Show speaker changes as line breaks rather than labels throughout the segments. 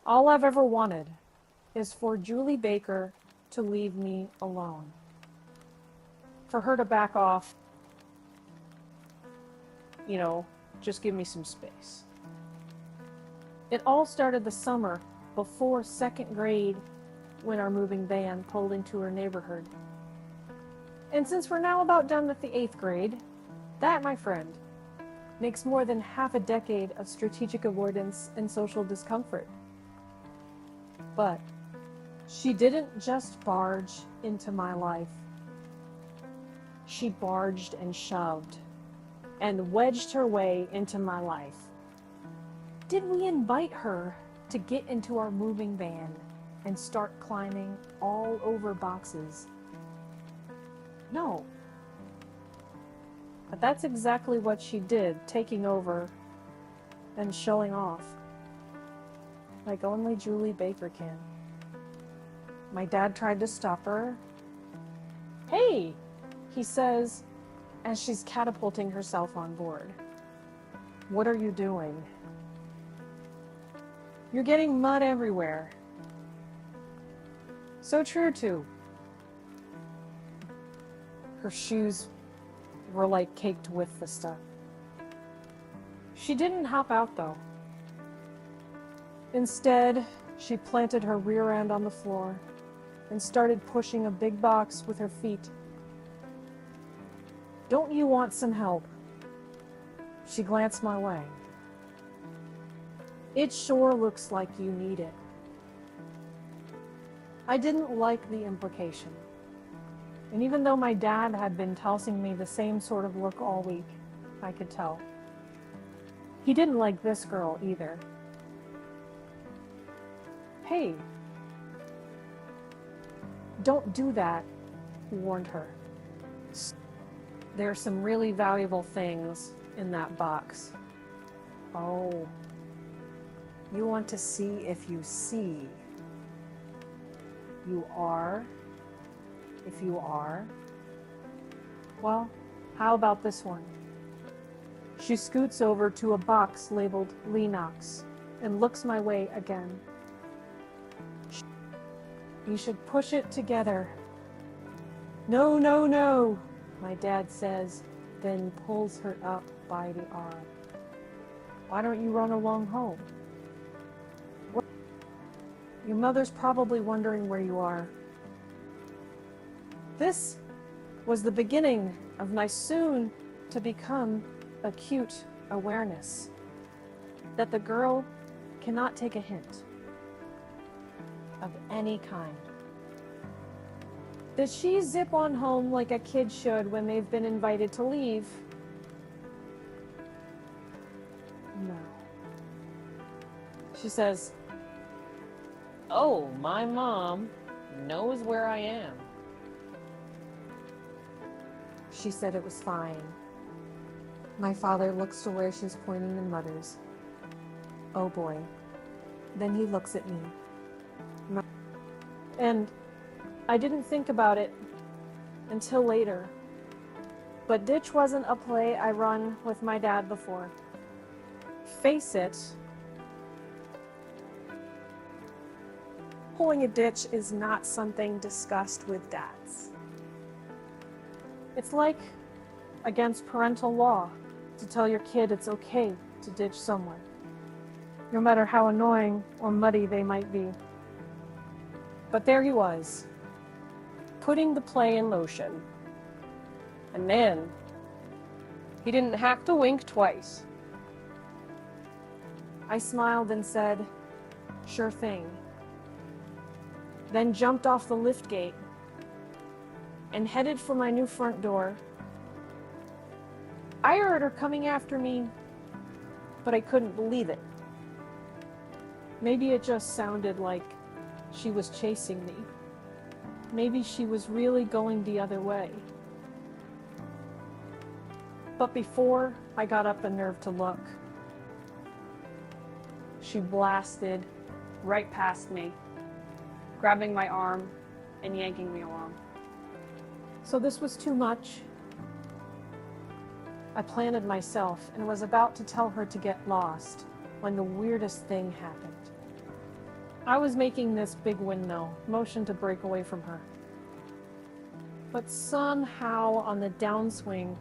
All I've ever wanted is for Julie Baker to leave me alone. For her to back off, just give me some space. It all started the summer before second grade when our moving van pulled into her neighborhood. And since we're now about done with the 8th grade, that, my friend, makes more than half a decade of strategic avoidance and social discomfort. But she didn't just barge into my life. She barged and shoved and wedged her way into my life. Did we invite her to get into our moving van and start climbing all over boxes? No. But that's exactly what she did, taking over and showing off. Like only Julie Baker can. My dad tried to stop her. "Hey," he says, as she's catapulting herself on board. "What are you doing? You're getting mud everywhere." So true, too. Her shoes were like caked with the stuff. She didn't hop out, though. Instead, she planted her rear end on the floor and started pushing a big box with her feet. "Don't you want some help?" She glanced my way. "It sure looks like you need it." I didn't like the implication. And even though my dad had been tossing me the same sort of look all week, I could tell. He didn't like this girl either. "Hey, don't do that," he warned her. "There are some really valuable things in that box." "Oh, you want to see if you see. You are? If you are? Well, how about this one?" She scoots over to a box labeled Lennox and looks my way again. "You should push it together." "No, no, no," my dad says, then pulls her up by the arm. "Why don't you run along home? Your mother's probably wondering where you are." This was the beginning of my soon-to-become acute awareness that the girl cannot take a hint of any kind. Does she zip on home like a kid should when they've been invited to leave? No. She says, "Oh, my mom knows where I am." She said it was fine. My father looks to where she's pointing and mutters, "Oh boy." Then he looks at me. And I didn't think about it until later. But ditch wasn't a play I run with my dad before. Face it, pulling a ditch is not something discussed with dads. It's like against parental law to tell your kid it's okay to ditch someone, no matter how annoying or muddy they might be. But there he was, putting the play in motion. And then, he didn't have to wink twice. I smiled and said, "Sure thing." Then jumped off the lift gate and headed for my new front door. I heard her coming after me, but I couldn't believe it. Maybe it just sounded like she was chasing me. Maybe she was really going the other way. But before I got up the nerve to look, she blasted right past me, grabbing my arm and yanking me along. So this was too much. I planted myself and was about to tell her to get lost when the weirdest thing happened. I was making this big windmill, motion to break away from her. But somehow on the downswing,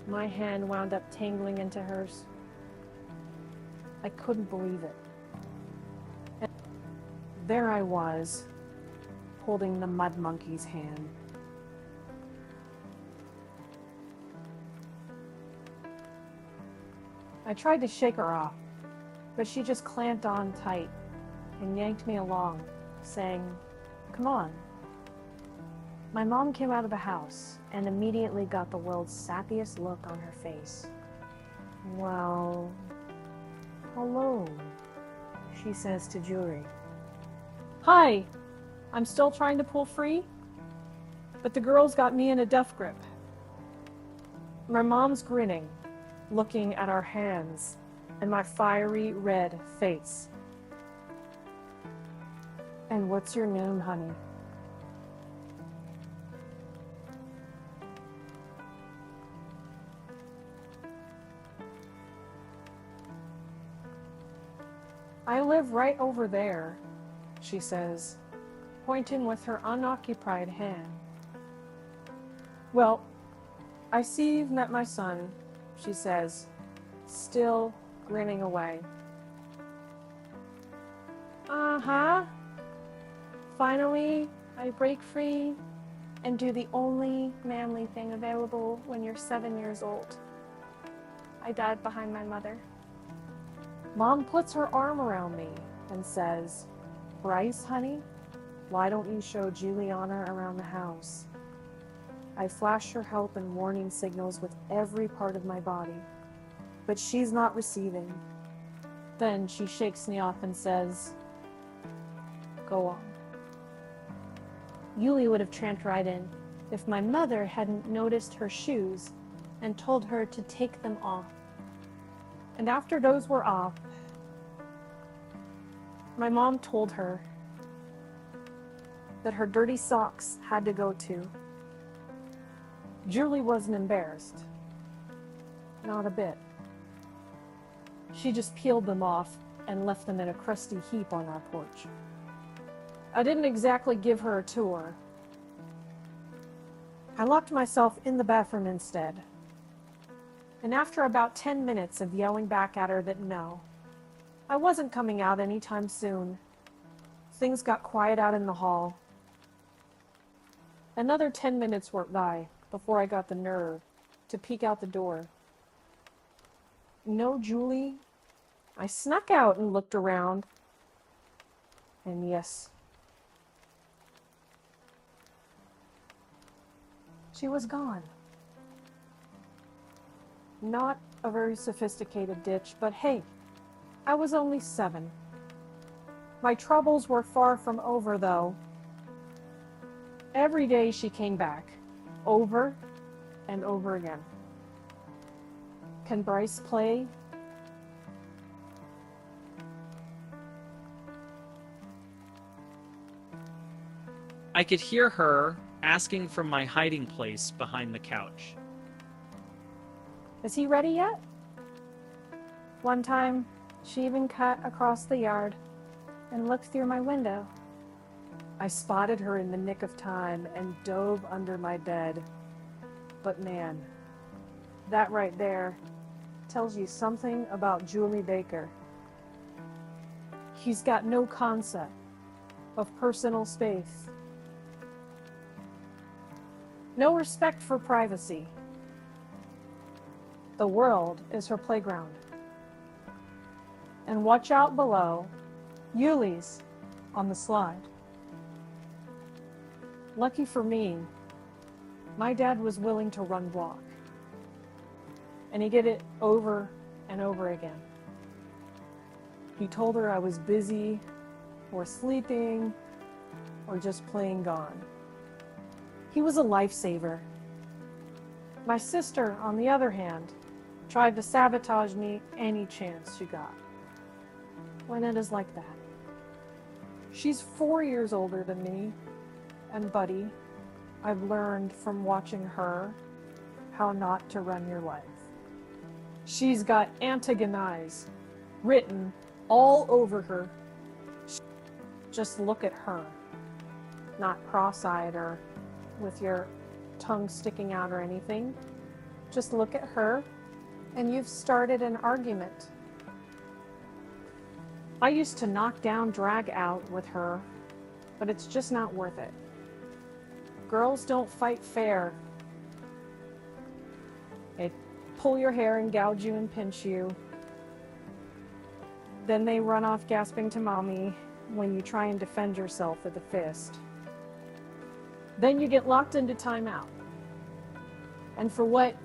my hand wound up tangling into hers. I couldn't believe it. And there I was, holding the mud monkey's hand. I tried to shake her off, but she just clamped on tight and yanked me along, saying, "Come on." My mom came out of the house and immediately got the world's sappiest look on her face. "Well, hello," she says to Juli. "Hi, I'm still trying to pull free, but the girls got me in a death grip." My mom's grinning, looking at our hands and my fiery red face. "And what's your name, honey?" "I live right over there," she says, pointing with her unoccupied hand. "Well, I see you've met my son," she says, still grinning away. "Uh-huh. Finally, I break free and do the only manly thing available when you're 7 years old. I died behind my mother." Mom puts her arm around me and says, "Bryce, honey, why don't you show Juliana around the house?" I flash her help and warning signals with every part of my body, but she's not receiving. Then she shakes me off and says, "Go on." Juli would have tramped right in if my mother hadn't noticed her shoes and told her to take them off. And after those were off, my mom told her that her dirty socks had to go too. Juli wasn't embarrassed. Not a bit. She just peeled them off and left them in a crusty heap on our porch. I didn't exactly give her a tour. I locked myself in the bathroom instead. And after about 10 minutes of yelling back at her that no, I wasn't coming out anytime soon, things got quiet out in the hall. Another 10 minutes went by before I got the nerve to peek out the door. No Juli. I snuck out and looked around. And yes, she was gone. Not a very sophisticated ditch, but hey, I was only 7. My troubles were far from over, though. Every day she came back, over and over again. Can Bryce play?
I could hear her asking from my hiding place behind the couch.
Is he ready yet? One time, she even cut across the yard and looked through my window. I spotted her in the nick of time and dove under my bed. But man, that right there tells you something about Juli Baker. He's got no concept of personal space. No respect for privacy. The world is her playground. And watch out below, Juli's on the slide. Lucky for me, my dad was willing to run block. And he did it over and over again. He told her I was busy, or sleeping, or just plain gone. He was a lifesaver. My sister, on the other hand, tried to sabotage me any chance she got. When it is like that. She's 4 years older than me, and buddy, I've learned from watching her how not to run your life. She's got antagonize written all over her, Just look at her. Not cross-eyed or with your tongue sticking out or anything. Just look at her, and you've started an argument. I used to knock down, drag out with her, but it's just not worth it. Girls don't fight fair. They pull your hair and gouge you and pinch you. Then they run off gasping to mommy when you try and defend yourself with a fist. Then you get locked into timeout. And for what?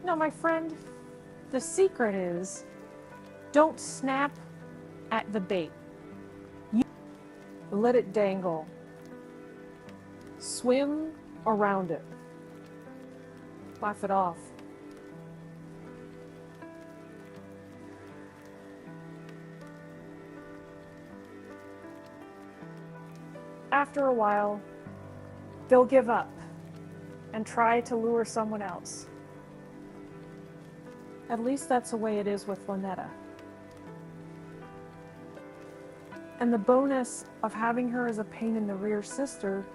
No, my friend, the secret is don't snap at the bait. You let it dangle. Swim around it. Laugh it off. After a while, they'll give up and try to lure someone else. At least that's the way it is with Lynetta. And the bonus of having her as a pain in the rear sister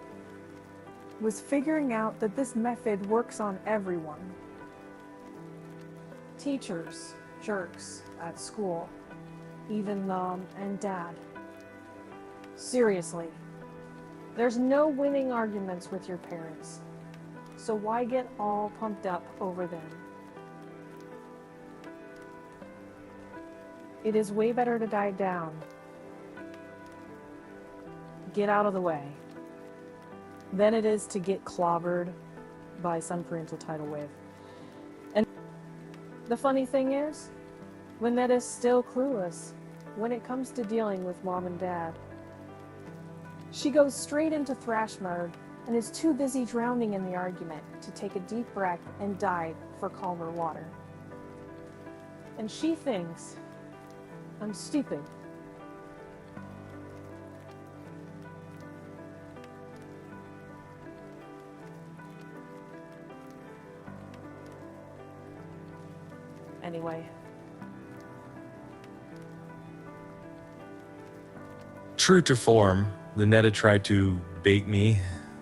was figuring out that this method works on everyone. Teachers, jerks at school, even mom and dad. Seriously, there's no winning arguments with your parents, so why get all pumped up over them? It is way better to die down. Get out of the way than it is to get clobbered by some parental tidal wave. And the funny thing is, Lynetta's still clueless when it comes to dealing with mom and dad. She goes straight into thrash mode and is too busy drowning in the argument to take a deep breath and dive for calmer water. And she thinks I'm stupid. Anyway.
True to form, Lynetta tried to bait me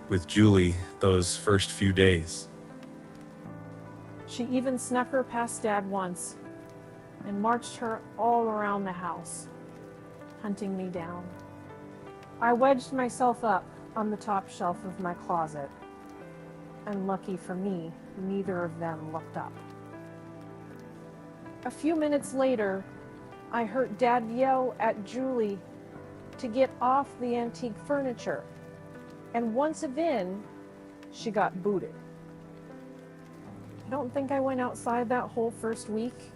with Juli those first few days.
She even snuck her past Dad once and marched her all around the house, hunting me down. I wedged myself up on the top shelf of my closet, and lucky for me, neither of them looked up. A few minutes later, I heard Dad yell at Juli to get off the antique furniture, and once again, she got booted. I don't think I went outside that whole first week.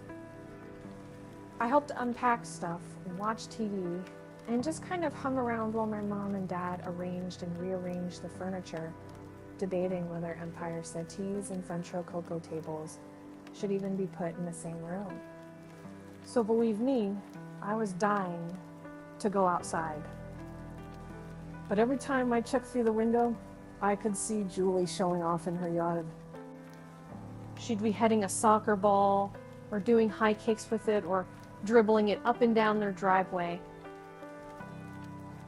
I helped unpack stuff and watch TV and just kind of hung around while my mom and dad arranged and rearranged the furniture, debating whether Empire settees and French Rococo tables should even be put in the same room. So believe me, I was dying to go outside. But every time I checked through the window, I could see Juli showing off in her yard. She'd be heading a soccer ball, or doing high kicks with it, or dribbling it up and down their driveway.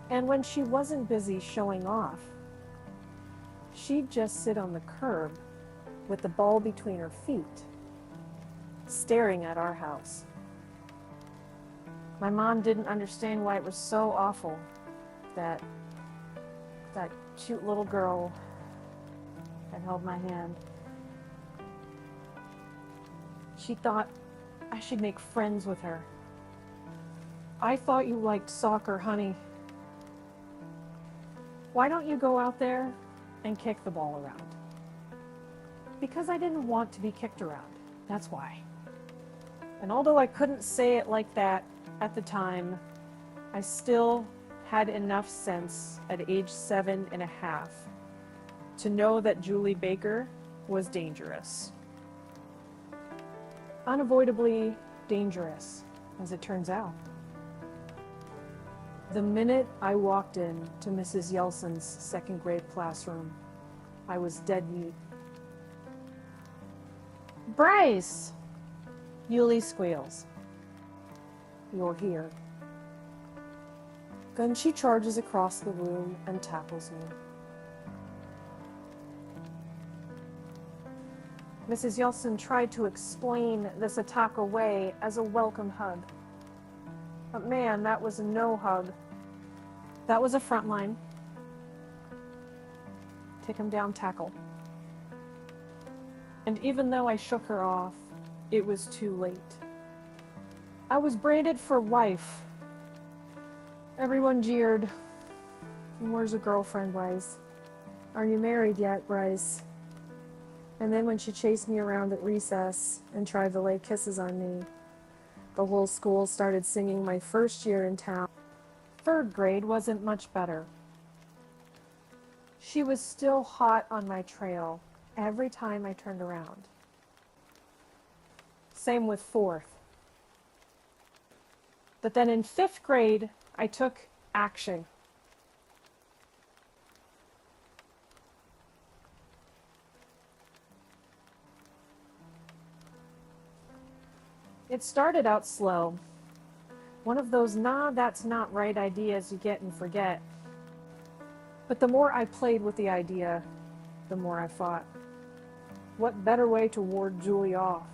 And when she wasn't busy showing off, she'd just sit on the curb with the ball between her feet, staring at our house. My mom didn't understand why it was so awful that that cute little girl had held my hand. She thought I should make friends with her. I thought you liked soccer, honey. Why don't you go out there and kick the ball around? Because I didn't want to be kicked around. That's why. And although I couldn't say it like that at the time, I still had enough sense at age 7.5 to know that Juli Baker was dangerous. Unavoidably dangerous, as it turns out. The minute I walked in to Mrs. Yelson's second grade classroom, I was dead meat. Bryce! Juli squeals. You're here. Then she charges across the room and tackles me. Mrs. Yeltsin tried to explain this attack away as a welcome hug. But man, that was no hug. That was a front line. Take him down, tackle. And even though I shook her off, it was too late. I was braided for life. Everyone jeered. Where's your girlfriend, Bryce? Are you married yet, Bryce? And then when she chased me around at recess and tried to lay kisses on me, the whole school started singing my first year in town. Third grade wasn't much better. She was still hot on my trail every time I turned around. Same with fourth. But then in fifth grade, I took action. It started out slow. One of those, nah, that's not right ideas you get and forget. But the more I played with the idea, the more I fought. What better way to ward Juli off?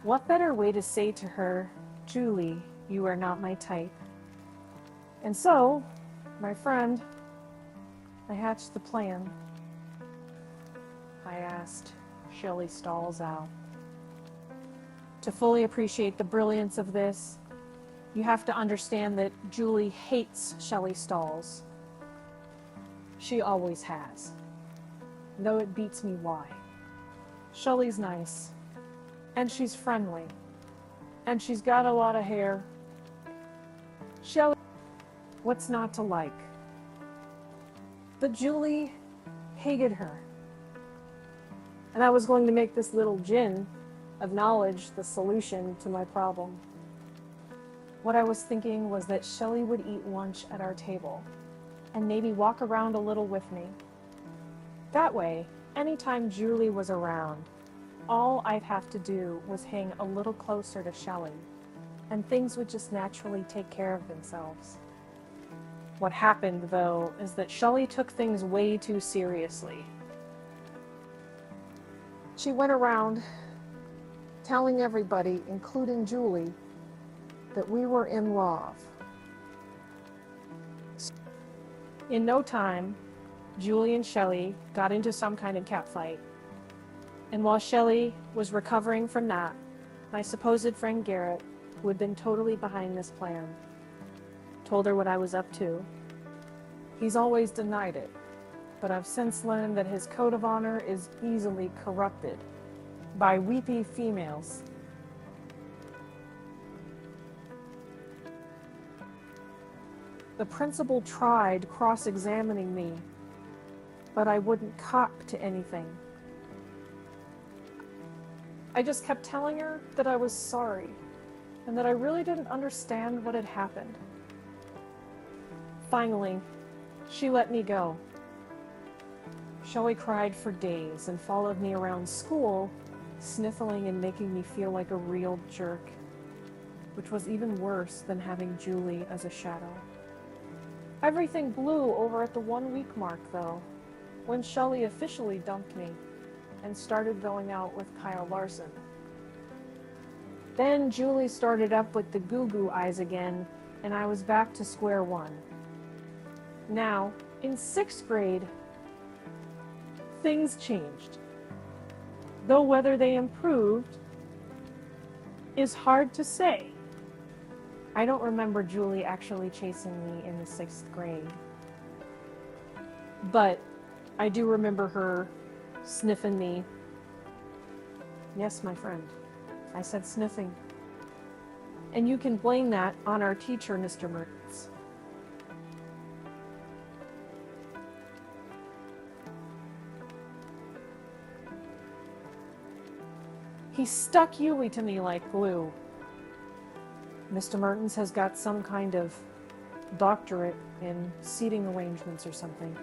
What better way to say to her, Juli, you are not my type? And so, my friend, I hatched the plan. I asked Shelley Stalls out. To fully appreciate the brilliance of this, you have to understand that Juli hates Shelley Stalls. She always has, though it beats me why. Shelley's nice, and she's friendly, and she's got a lot of hair. Shelley, what's not to like? But Juli hated her. And I was going to make this little gin of knowledge the solution to my problem. What I was thinking was that Shelley would eat lunch at our table and maybe walk around a little with me. That way, anytime Juli was around, all I'd have to do was hang a little closer to Shelley, and things would just naturally take care of themselves. What happened, though, is that Shelley took things way too seriously. She went around telling everybody, including Juli, that we were in love. In no time, Juli and Shelley got into some kind of catfight. And while Shelley was recovering from that, my supposed friend Garrett, who had been totally behind this plan, told her what I was up to. He's always denied it, but I've since learned that his code of honor is easily corrupted by weepy females. The principal tried cross-examining me, but I wouldn't cop to anything. I just kept telling her that I was sorry, and that I really didn't understand what had happened. Finally, she let me go. Shelley cried for days and followed me around school, sniffling and making me feel like a real jerk, which was even worse than having Juli as a shadow. Everything blew over at the 1 week mark, though, when Shelley officially dumped me and started going out with Kyle Larson. Then Juli started up with the goo-goo eyes again, and I was back to square one. Now, in 6th grade, things changed. Though whether they improved is hard to say. I don't remember Juli actually chasing me in the 6th grade. But I do remember her sniffing me. Yes, my friend, I said sniffing. And you can blame that on our teacher, Mr. Mertens. He stuck Juli to me like glue. Mr. Mertens has got some kind of doctorate in seating arrangements or something,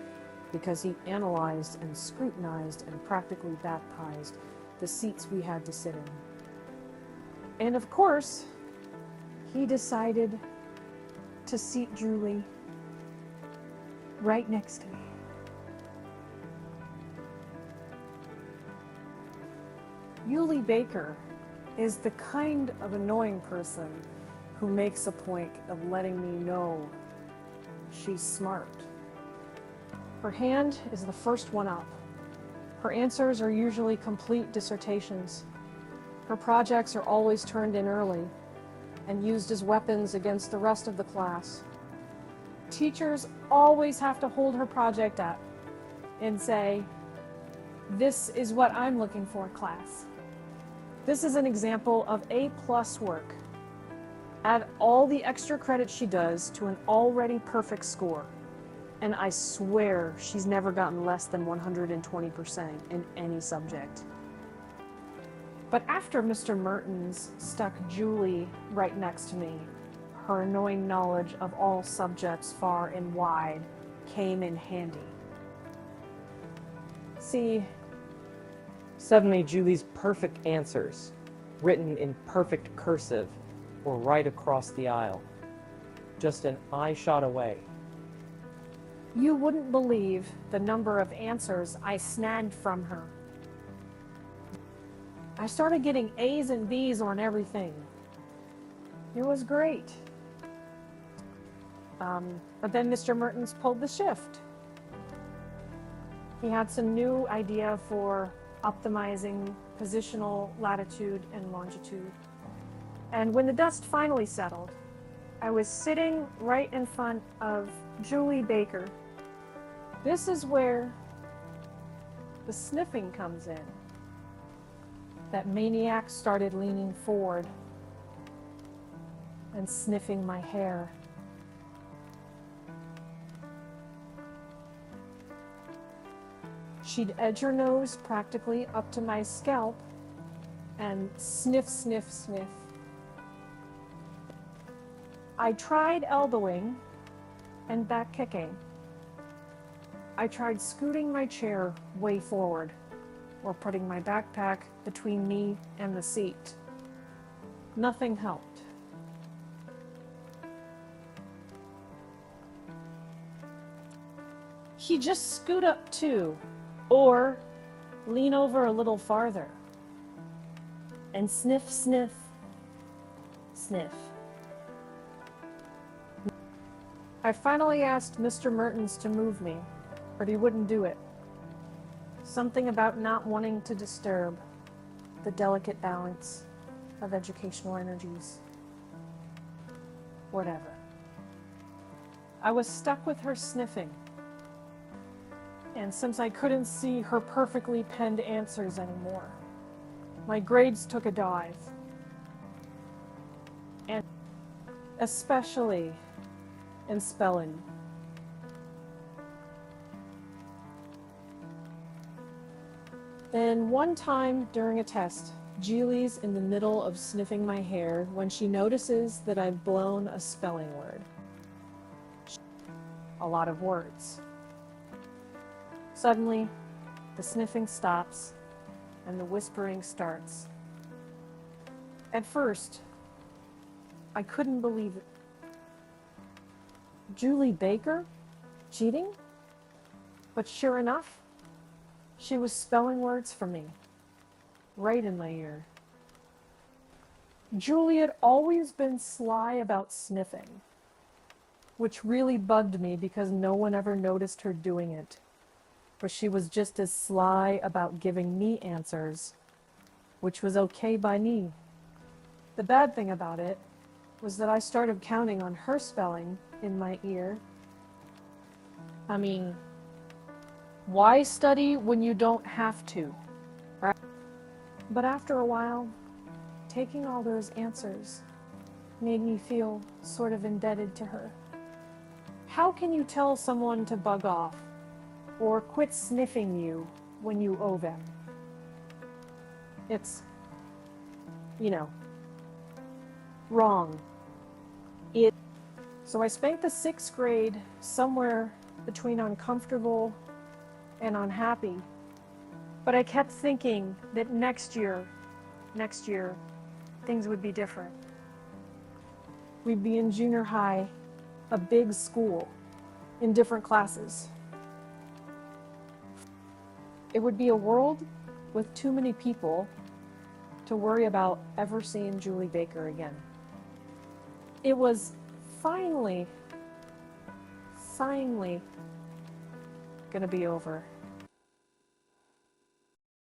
because he analyzed and scrutinized and practically baptized the seats we had to sit in. And of course, he decided to seat Juli right next to me. Juli Baker is the kind of annoying person who makes a point of letting me know she's smart. Her hand is the first one up. Her answers are usually complete dissertations. Her projects are always turned in early and used as weapons against the rest of the class. Teachers always have to hold her project up and say, "This is what I'm looking for, class." This is an example of A+ work. Add all the extra credit she does to an already perfect score, and I swear she's never gotten less than 120% in any subject. But after Mr. Mertens stuck Juli right next to me, her annoying knowledge of all subjects far and wide came in handy.
See, suddenly Juli's perfect answers, written in perfect cursive, were right across the aisle, just an eye shot away.
You wouldn't believe the number of answers I snagged from her. I started getting A's and B's on everything. It was great. But then Mr. Mertens pulled the shift. He had some new idea for optimizing positional latitude and longitude. And when the dust finally settled, I was sitting right in front of Juli Baker. This is where the sniffing comes in. That maniac started leaning forward and sniffing my hair. She'd edge her nose practically up to my scalp and sniff, sniff, sniff. I tried elbowing and back kicking. I tried scooting my chair way forward or putting my backpack between me and the seat. Nothing helped. He just scoot up too, or lean over a little farther and sniff, sniff, sniff. I finally asked Mr. Mertens to move me, but he wouldn't do it. Something about not wanting to disturb the delicate balance of educational energies. Whatever. I was stuck with her sniffing. And since I couldn't see her perfectly penned answers anymore, my grades took a dive. And especially in spelling. Then one time during a test, Juli's in the middle of sniffing my hair when she notices that I've blown a spelling word. A lot of words. Suddenly, the sniffing stops and the whispering starts. At first, I couldn't believe it. Juli Baker? Cheating? But sure enough, she was spelling words for me, right in my ear. Juli had always been sly about sniffing, which really bugged me because no one ever noticed her doing it. But she was just as sly about giving me answers, which was okay by me. The bad thing about it was that I started counting on her spelling in my ear. I mean, why study when you don't have to, right? But after a while, taking all those answers made me feel sort of indebted to her. How can you tell someone to bug off or quit sniffing you when you owe them? It's, wrong. So I spent the 6th grade somewhere between uncomfortable and unhappy. But I kept thinking that next year, things would be different. We'd be in junior high, a big school in different classes. It would be a world with too many people to worry about ever seeing Julie Baker again. It was finally gonna be over.